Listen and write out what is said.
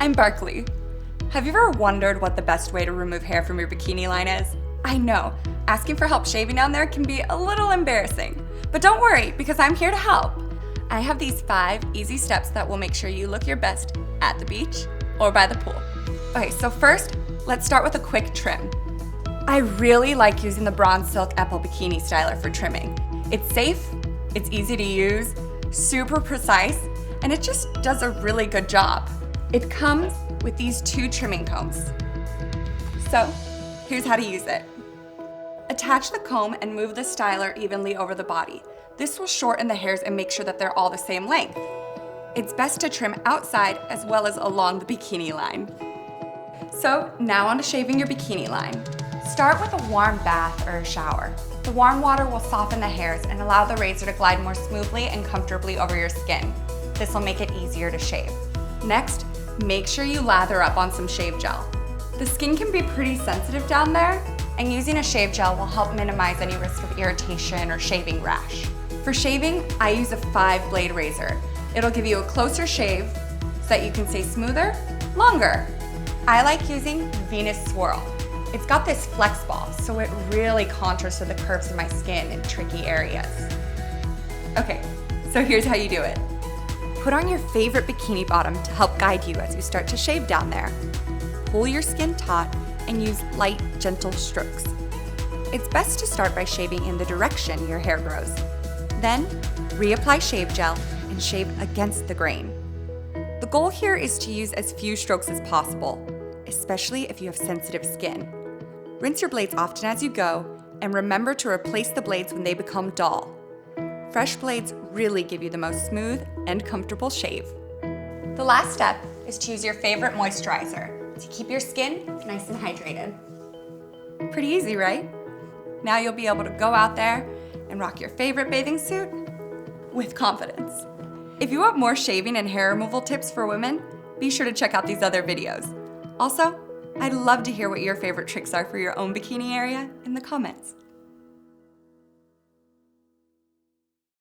I'm Barkley. Have you ever wondered what the best way to remove hair from your bikini line is? I know, asking for help shaving down there can be a little embarrassing. But don't worry, because I'm here to help. I have these 5 easy steps that will make sure you look your best at the beach or by the pool. Okay, so first, let's start with a quick trim. I really like using the Bronze Silk Apple Bikini Styler for trimming. It's safe, it's easy to use, super precise, and it just does a really good job. It comes with these 2 trimming combs. So, here's how to use it. Attach the comb and move the styler evenly over the body. This will shorten the hairs and make sure that they're all the same length. It's best to trim outside as well as along the bikini line. So, now on to shaving your bikini line. Start with a warm bath or a shower. The warm water will soften the hairs and allow the razor to glide more smoothly and comfortably over your skin. This will make it easier to shave. Next, make sure you lather up on some shave gel. The skin can be pretty sensitive down there, and using a shave gel will help minimize any risk of irritation or shaving rash. For shaving, I use a 5-blade razor. It'll give you a closer shave so that you can stay smoother, longer. I like using Venus Swirl. It's got this flex ball, so it really contours to the curves of my skin in tricky areas. Okay, so here's how you do it. Put on your favorite bikini bottom to help guide you as you start to shave down there. Pull your skin taut and use light, gentle strokes. It's best to start by shaving in the direction your hair grows. Then, reapply shave gel and shave against the grain. The goal here is to use as few strokes as possible, especially if you have sensitive skin. Rinse your blades often as you go, and remember to replace the blades when they become dull. Fresh blades really give you the most smooth and comfortable shave. The last step is to use your favorite moisturizer to keep your skin nice and hydrated. Pretty easy, right? Now you'll be able to go out there and rock your favorite bathing suit with confidence. If you want more shaving and hair removal tips for women, be sure to check out these other videos. Also, I'd love to hear what your favorite tricks are for your own bikini area in the comments.